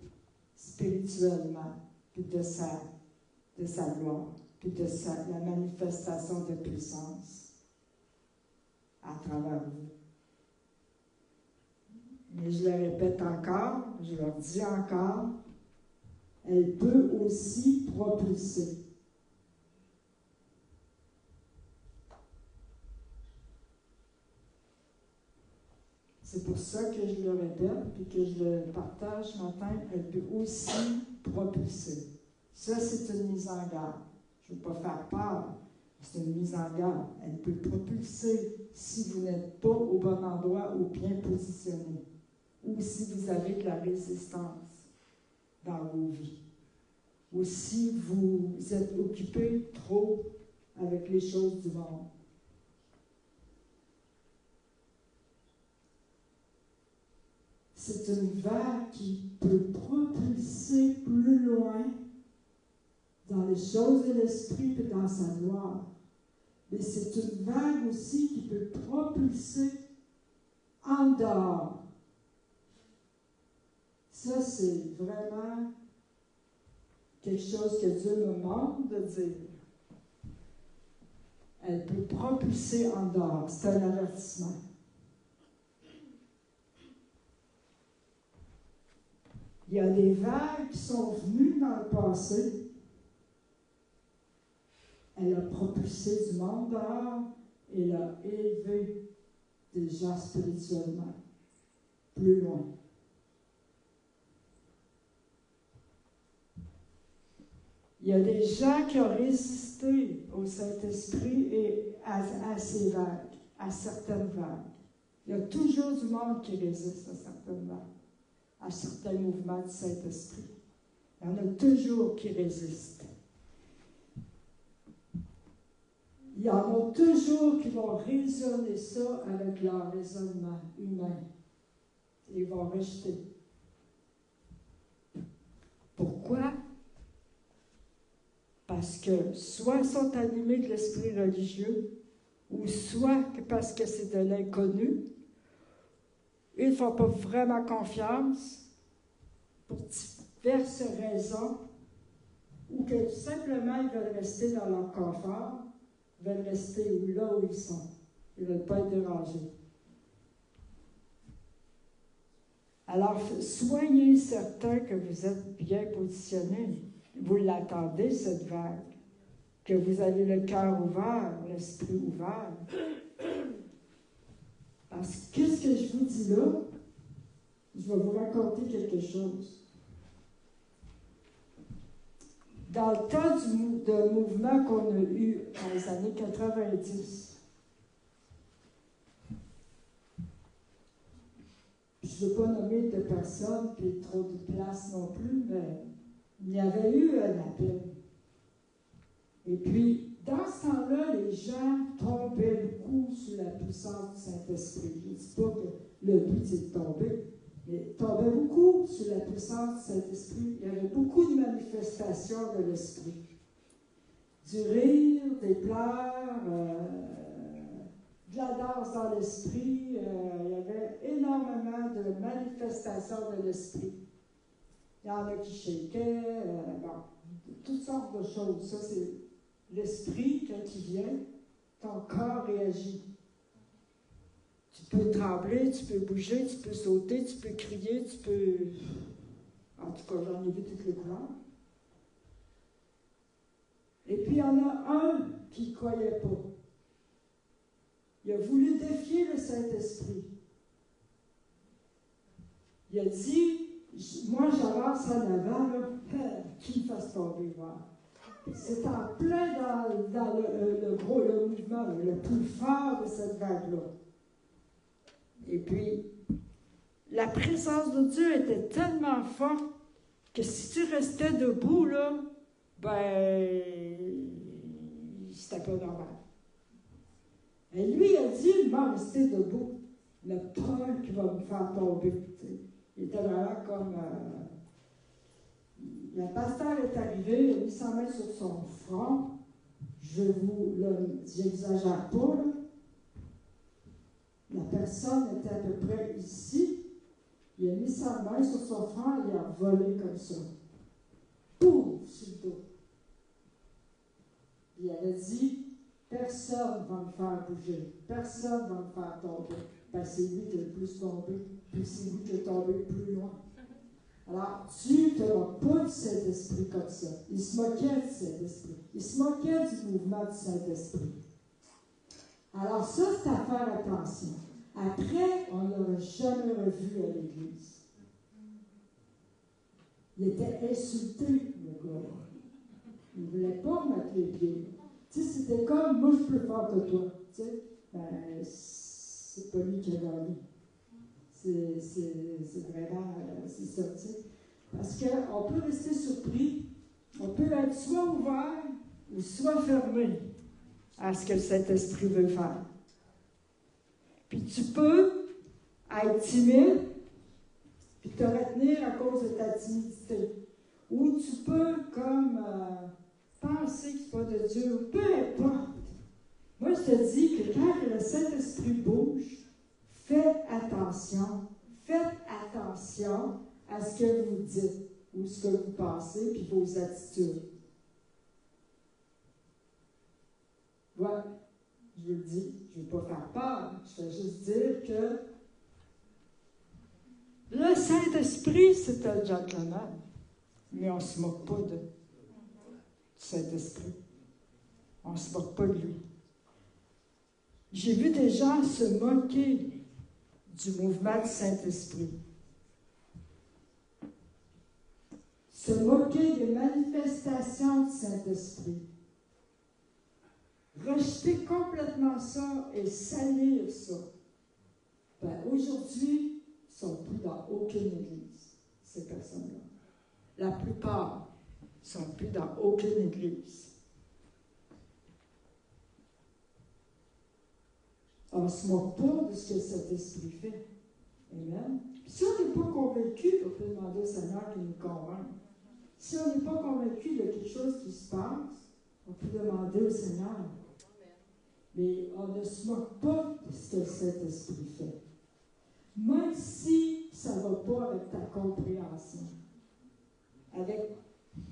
spirituellement, puis de sa gloire, puis de la manifestation de puissance à travers vous. Mais je le répète encore, je leur dis encore, elle peut aussi propulser. C'est pour ça que je le répète et que je le partage ce matin. Elle peut aussi propulser. Ça, c'est une mise en garde. Je ne veux pas faire peur. C'est une mise en garde. Elle peut propulser si vous n'êtes pas au bon endroit ou bien positionné. Ou si vous avez de la résistance dans vos vies. Ou si vous êtes occupé trop avec les choses du monde. C'est une vague qui peut propulser plus loin dans les choses de l'esprit et dans sa gloire. Mais c'est une vague aussi qui peut propulser en dehors. Ça, c'est vraiment quelque chose que Dieu me demande de dire. Elle peut propulser en dehors. C'est un avertissement. Il y a des vagues qui sont venues dans le passé. Elle a propulsé du monde dehors et elle a élevé des gens spirituellement plus loin. Il y a des gens qui ont résisté au Saint-Esprit et à ces vagues, à certaines vagues. Il y a toujours du monde qui résiste à certaines vagues, à certains mouvements du Saint-Esprit. Il y en a toujours qui résistent. Il y en a toujours qui vont raisonner ça avec leur raisonnement humain. Ils vont rejeter. Pourquoi? Parce que soit ils sont animés de l'esprit religieux, ou soit parce que c'est de l'inconnu. Ils ne font pas vraiment confiance pour diverses raisons, ou que tout simplement ils veulent rester dans leur confort, ils veulent rester là où ils sont. Ils ne veulent pas être dérangés. Alors, soyez certains que vous êtes bien positionnés. Vous l'attendez, cette vague. Que vous avez le cœur ouvert, l'esprit ouvert. Parce que qu'est-ce que je vous dis là? Je vais vous raconter quelque chose. Dans le temps de mouvement qu'on a eu dans les années 90, je ne veux pas nommer de personnes et trop de place non plus, mais il y avait eu un appel. Et puis, dans ce temps-là, les gens tombaient beaucoup sous la puissance du Saint-Esprit. Je ne dis pas que le but c'est de tomber, mais tombaient beaucoup sous la puissance du Saint-Esprit. Il y avait beaucoup de manifestations de l'Esprit. Du rire, des pleurs, de la danse dans l'Esprit. Il y avait énormément de manifestations de l'Esprit. Il y en a qui shakaient, toutes sortes de choses. Ça, c'est l'Esprit, quand il vient, ton corps réagit. Tu peux trembler, tu peux bouger, tu peux sauter, tu peux crier, tu peux... En tout cas, j'en ai vu toutes les couleurs. Et puis, il y en a un qui ne croyait pas. Il a voulu défier le Saint-Esprit. Il a dit, moi j'avance en avant, là, qu'il me fasse tomber, voir. C'est en plein dans le mouvement, le plus fort de cette vague-là. Et puis, la présence de Dieu était tellement forte que si tu restais debout, là, c'était pas normal. Et lui a dit, il m'a resté debout. Le peur qui va me faire tomber. T'sais. Il était vraiment comme... le pasteur est arrivé, il a mis sa main sur son front. J'exagère pas, là. La personne était à peu près ici. Il a mis sa main sur son front et il a volé comme ça. Pouf! Sur le dos. Il avait dit, personne ne va me faire bouger. Personne ne va me faire tomber. Ben, c'est lui qui est le plus tombé. Puis c'est lui qui est tombé le plus loin. Alors, Dieu ne te moque pas du Saint-Esprit comme ça. Il se moquait du Saint-Esprit. Il se moquait du mouvement du Saint-Esprit. Alors ça, c'est à faire attention. Après, on ne l'a jamais revu à l'Église. Il était insulté, le gars. Il ne voulait pas mettre les pieds. Tu sais, c'était comme, moi, je peux faire que toi. Tu sais, ben, c'est pas lui qui a gagné. C'est vraiment, c'est ça, tu sais. Parce qu'on peut rester surpris, on peut être soit ouvert ou soit fermé à ce que le Saint-Esprit veut faire. Puis tu peux être timide, puis te retenir à cause de ta timidité. Ou tu peux comme penser que c'est pas de Dieu, peu importe. Moi, je te dis que quand le Saint-Esprit bouge, faites attention à ce que vous dites ou ce que vous pensez, puis vos attitudes. Voilà, je vous le dis, je ne veux pas faire peur, je vais juste dire que le Saint-Esprit, c'est un gentleman, mais on ne se moque pas du Saint-Esprit. On ne se moque pas de lui. J'ai vu des gens se moquer du mouvement du Saint-Esprit. Se moquer des manifestations du Saint-Esprit. Rejeter complètement ça et salir ça. Ben, aujourd'hui, ils ne sont plus dans aucune église, ces personnes-là. La plupart ne sont plus dans aucune église. On ne se moque pas de ce que cet esprit fait. Amen. Puis si on n'est pas convaincu, on peut demander au Seigneur qu'il nous convainque. Si on n'est pas convaincu de quelque chose qui se passe, on peut demander au Seigneur. Mais on ne se moque pas de ce que cet esprit fait. Même si ça ne va pas avec ta compréhension. Avec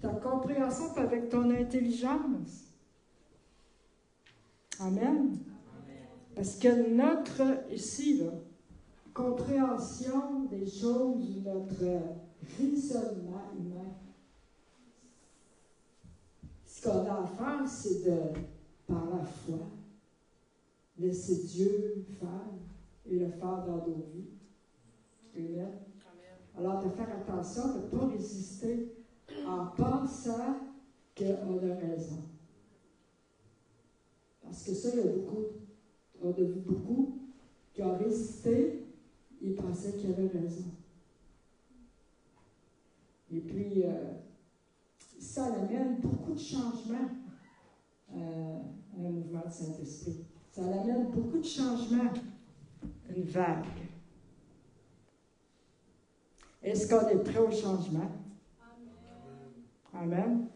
ta compréhension et avec ton intelligence. Amen. Parce que notre, ici, là, compréhension des choses, notre raisonnement humain, ce qu'on a à faire, c'est de, par la foi, laisser Dieu faire et le faire dans nos vies. Amen. Alors, de faire attention, de ne pas résister en pensant qu'on a raison. Parce que ça, il y a beaucoup. On a vu beaucoup qui ont résisté et pensaient qu'ils avaient raison. Et puis, ça amène beaucoup de changements à un mouvement du Saint-Esprit. Ça amène beaucoup de changements, une vague. Est-ce qu'on est prêt au changement? Amen. Amen.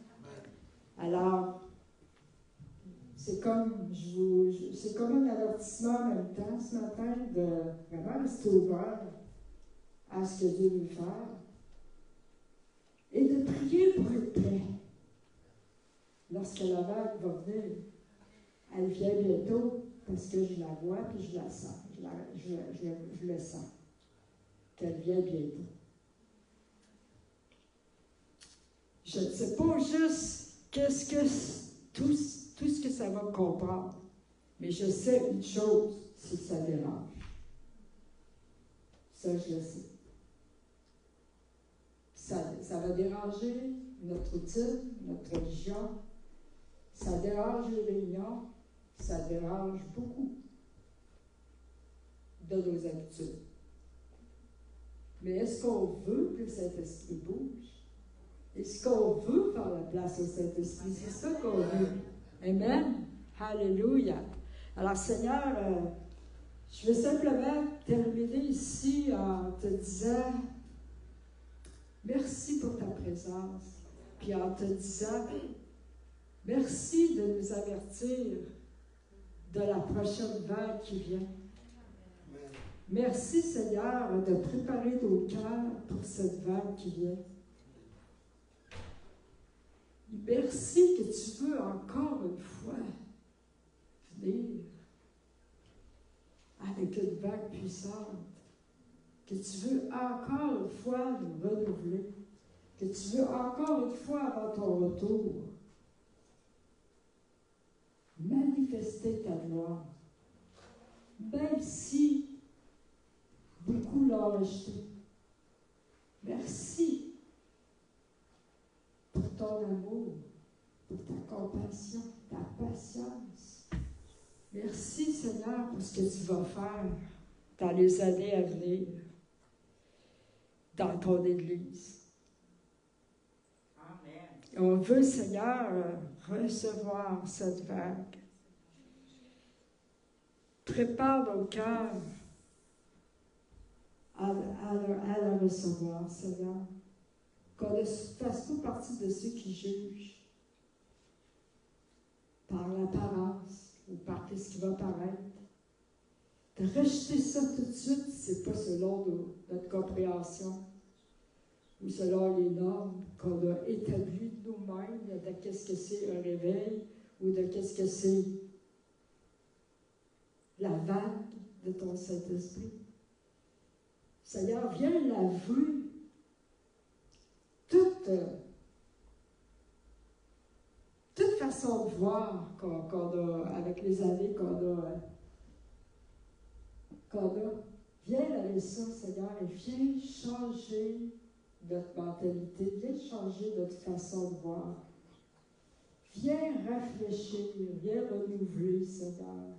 Alors, c'est comme un avertissement en même temps ce matin de vraiment rester ouvert à ce que Dieu veut faire et de prier pour être prêt. Lorsque la vague va venir, elle vient bientôt parce que je la vois et je la sens. je le sens. Qu'elle vient bientôt. Je ne sais pas juste tout ce que ça va comprendre, mais je sais une chose, c'est que ça dérange. Ça, je le sais. Ça va déranger notre routine, notre religion. Ça dérange les réunions. Ça dérange beaucoup de nos habitudes. Mais est-ce qu'on veut que le Saint-Esprit bouge? Est-ce qu'on veut faire la place au Saint-Esprit? C'est ça qu'on veut. Amen. Alléluia. Alors, Seigneur, je veux simplement terminer ici en te disant merci pour ta présence. Puis en te disant merci de nous avertir de la prochaine vague qui vient. Merci, Seigneur, de préparer nos cœurs pour cette vague qui vient. Merci que tu veux encore une fois venir avec une vague puissante, que tu veux encore une fois nous renouveler, que tu veux encore une fois avant ton retour manifester ta gloire, même si beaucoup l'ont rejeté. Merci pour ton amour, pour ta compassion, ta patience. Merci, Seigneur, pour ce que tu vas faire dans les années à venir, dans ton Église. Amen. Et on veut, Seigneur, recevoir cette vague. Prépare nos cœurs à la recevoir, Seigneur. Qu'on ne fasse pas partie de ceux qui jugent par l'apparence ou par ce qui va paraître. De rejeter ça tout de suite, c'est pas selon notre compréhension ou selon les normes qu'on a établies de nous-mêmes de qu'est-ce que c'est un réveil ou de qu'est-ce que c'est la vague de ton Saint-Esprit. Seigneur, viens laver toute façon de voir qu'on a, avec les années qu'on a. Viens laver ça, Seigneur, et viens changer notre mentalité, viens changer notre façon de voir. Viens réfléchir, viens renouveler, Seigneur.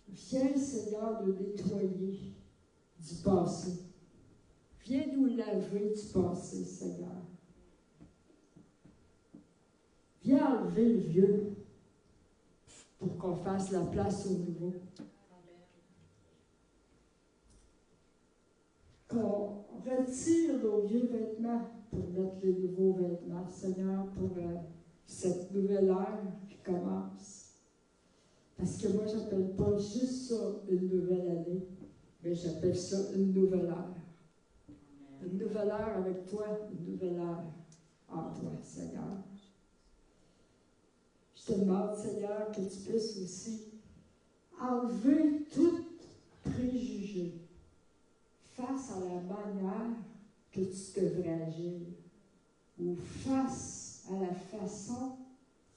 Viens, Seigneur, nous nettoyer du passé. Viens nous laver du passé, Seigneur. Viens enlever le vieux pour qu'on fasse la place au nouveau. Qu'on retire nos vieux vêtements pour mettre les nouveaux vêtements, Seigneur, pour cette nouvelle ère qui commence. Parce que moi, je n'appelle pas juste ça une nouvelle année, mais j'appelle ça une nouvelle ère. Une nouvelle ère avec toi, une nouvelle ère en toi, Seigneur. Je te demande, Seigneur, que tu puisses aussi enlever tout préjugé face à la manière que tu devrais agir ou face à la façon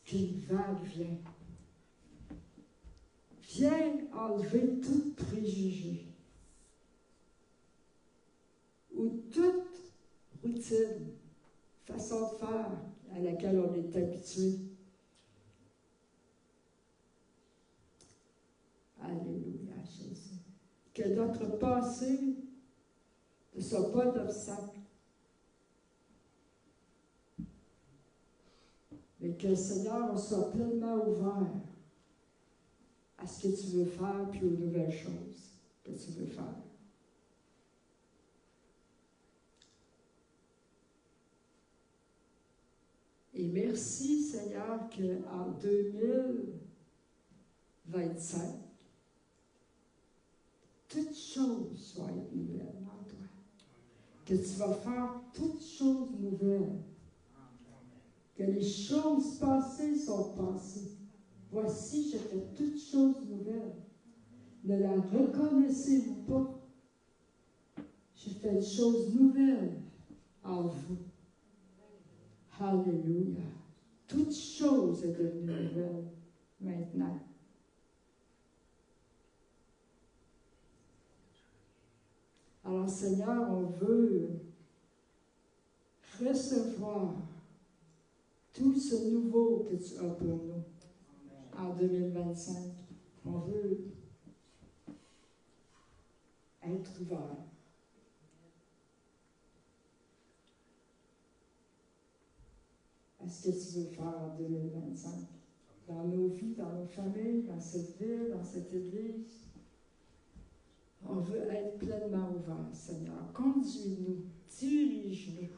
qu'une vague vient. Viens enlever tout préjugé ou toute routine, façon de faire à laquelle on est habitué. Alléluia, Jésus. Que notre passé ne soit pas d'obstacle, mais que, Seigneur, on soit pleinement ouvert à ce que tu veux faire puis aux nouvelles choses que tu veux faire. Et merci, Seigneur, qu'en 2025, toutes choses soient nouvelles en toi. Que tu vas faire toutes choses nouvelles. Que les choses passées sont passées. Voici, je fais toutes choses nouvelles. Ne la reconnaissez-vous pas? Je fais des choses nouvelles en vous. Alléluia. Toute chose est devenue nouvelle maintenant. Alors, Seigneur, on veut recevoir tout ce nouveau que tu as pour nous en 2025. On veut être ouvert. À ce que tu veux faire en 2025. Dans nos vies, dans nos familles, dans cette ville, dans cette église. On veut être pleinement ouvert, Seigneur. Conduis-nous, dirige-nous.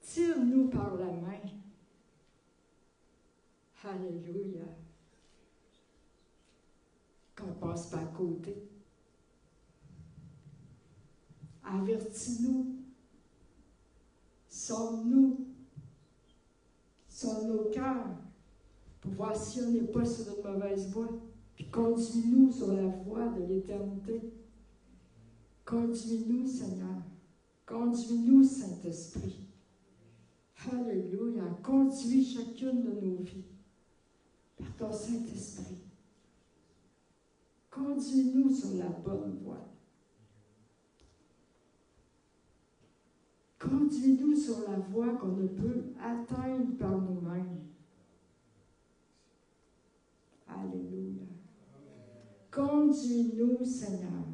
Tire-nous par la main. Alléluia. Qu'on passe pas à côté. Avertis-nous. Sonne-nous. Sonne nos cœurs pour voir si on n'est pas sur une mauvaise voie. Puis conduis-nous sur la voie de l'éternité. Conduis-nous, Seigneur. Conduis-nous, Saint-Esprit. Alléluia. Conduis chacune de nos vies par ton Saint-Esprit. Conduis-nous sur la bonne voie. Conduis-nous sur la voie qu'on ne peut atteindre par nous-mêmes. Alléluia. Conduis-nous, Seigneur,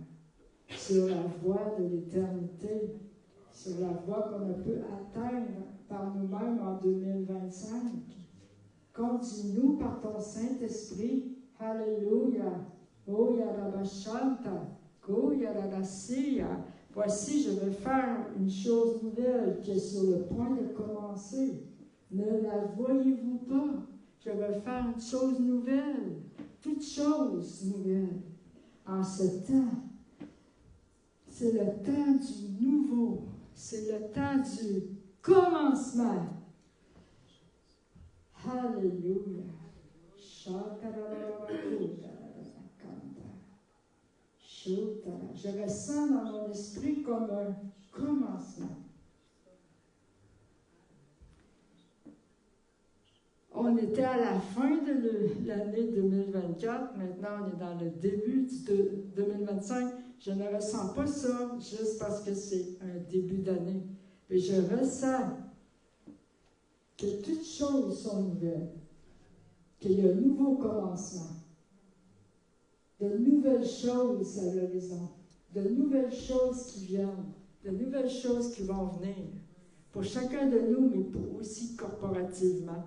sur la voie de l'éternité, sur la voie qu'on ne peut atteindre par nous-mêmes en 2025. Conduis-nous par ton Saint-Esprit. Alléluia. Oh, Yarabashanta. Oh, Yarabasiya. Voici, je vais faire une chose nouvelle qui est sur le point de commencer. Ne la voyez-vous pas? Je vais faire une chose nouvelle. Toute chose nouvelle. En ce temps, c'est le temps du nouveau. C'est le temps du commencement. Alléluia. Je ressens dans mon esprit comme un commencement. On était à la fin de l'année 2024, maintenant on est dans le début de 2025. Je ne ressens pas ça juste parce que c'est un début d'année. Mais je ressens que toutes choses sont nouvelles, qu'il y a un nouveau commencement, de nouvelles choses à l'horizon, de nouvelles choses qui viennent, de nouvelles choses qui vont venir, pour chacun de nous, mais pour aussi corporativement,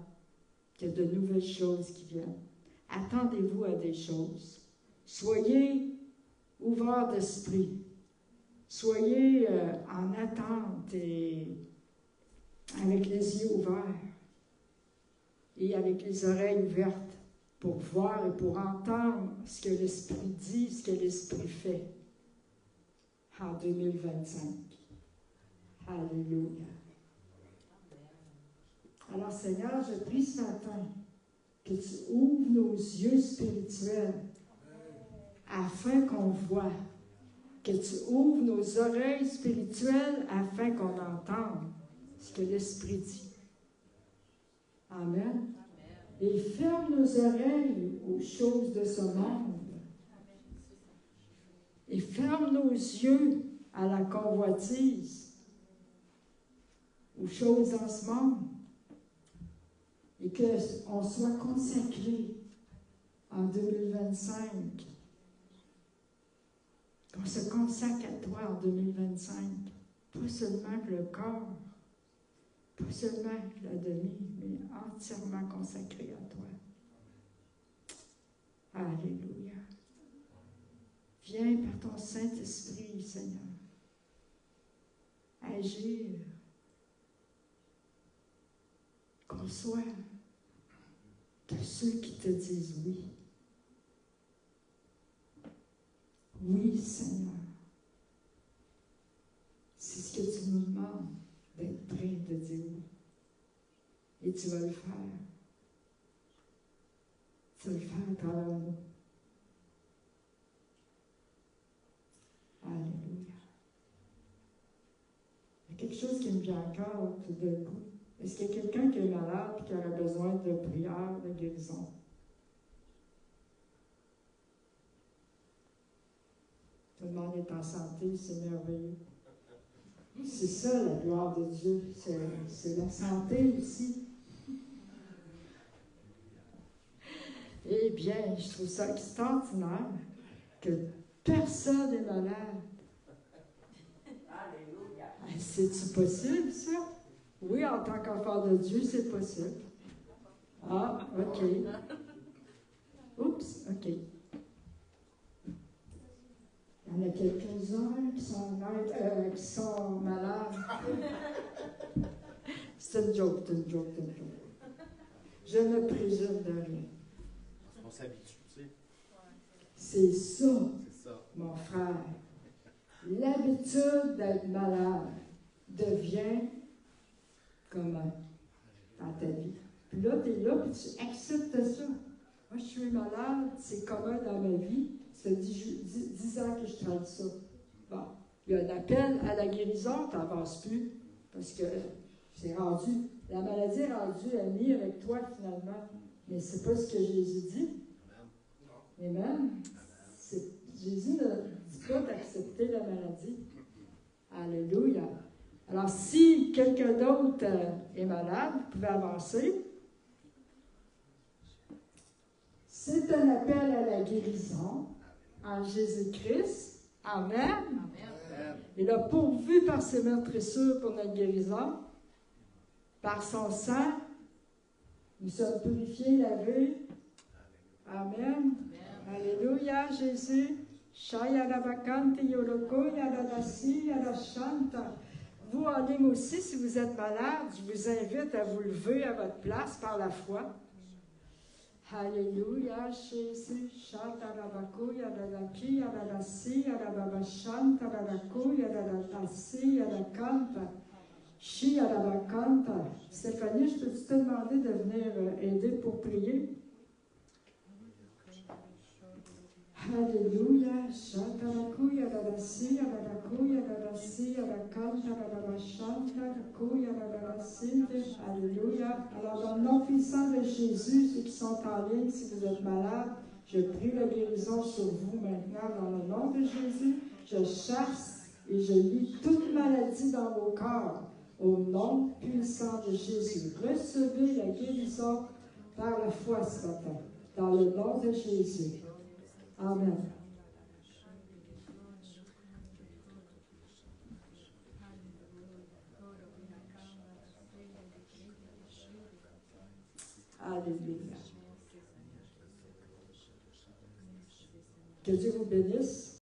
qu'il y a de nouvelles choses qui viennent. Attendez-vous à des choses. Soyez ouverts d'esprit. Soyez en attente et avec les yeux ouverts et avec les oreilles ouvertes pour voir et pour entendre ce que l'Esprit dit, ce que l'Esprit fait en 2025. Alléluia. Alors Seigneur, je prie ce matin que tu ouvres nos yeux spirituels afin qu'on voit, que tu ouvres nos oreilles spirituelles afin qu'on entende ce que l'Esprit dit. Amen. Et ferme nos oreilles aux choses de ce monde. Et ferme nos yeux à la convoitise, aux choses dans ce monde. Et qu'on soit consacré en 2025. Qu'on se consacre à toi en 2025. Pas seulement le corps, pas seulement la demi, mais entièrement consacré à toi. Alléluia. Viens par ton Saint-Esprit, Seigneur, agir. Qu'on soit de ceux qui te disent oui. Oui, Seigneur. C'est ce que tu nous demandes, d'être prêt de dire oui. Et tu vas le faire tu le fais à travers nous. Alléluia. Il y a quelque chose qui me vient encore tout d'un coup. Est-ce qu'il y a quelqu'un qui est malade et qui aurait besoin de prière, de guérison? Tout le monde est en santé, c'est merveilleux. C'est ça la gloire de Dieu, c'est la santé ici. Eh bien, je trouve ça extraordinaire que personne n'est malade. C'est-tu possible, ça? Oui, en tant qu'enfant de Dieu, c'est possible. Ah, OK. Oups, OK. Il y en a quelques-uns qui sont malades. C'est une joke, c'est une joke, c'est une joke. Je ne présume de rien. On s'habitue, tu sais. C'est ça, C'est ça. mon frère. L'habitude d'être malade devient comment dans ta vie. Puis là, tu es là, puis tu acceptes ça. Moi, je suis malade, c'est commun dans ma vie. Ça fait 10 ans que je traite ça. Bon, il y a un appel à la guérison, tu n'avances plus, parce que c'est rendu. La maladie est rendue amie avec toi, finalement. Mais c'est pas ce que Jésus dit. Amen. Jésus ne dit pas d'accepter la maladie. Alléluia. Alors, si quelqu'un d'autre est malade, vous pouvez avancer. C'est un appel à la guérison en Jésus-Christ. Amen. Amen. Il a pourvu par ses meurtrissures pour notre guérison. Par son sang, nous sommes purifiés, lavés. Amen. Alléluia, Jésus. Shaya Rabakante Yoroko Yadadasi Yadashanta. Vous en ligne aussi, si vous êtes malade, je vous invite à vous lever à votre place par la foi. Alléluia, Jésus. Shanta Rabako Yadadaki Yadadasi Yadababashanta Rabako Yadadasi Yadakanta. Shi Yadabakanta. Stéphanie, je peux te demander de venir aider pour prier? Alléluia. Shantarakuya Dadasi, Yadarakuya Dadasi, Yadakanta Dadabashanta, Kuya Dadasi. Alléluia. Alors, dans le nom puissant de Jésus, ceux qui sont en ligne, si vous êtes malade, je prie la guérison sur vous maintenant, dans le nom de Jésus. Je chasse et je lis toute maladie dans vos corps, au nom puissant de Jésus. Recevez la guérison par la foi ce matin, dans le nom de Jésus. Amen. Alléluia. Que Dieu vous bénisse.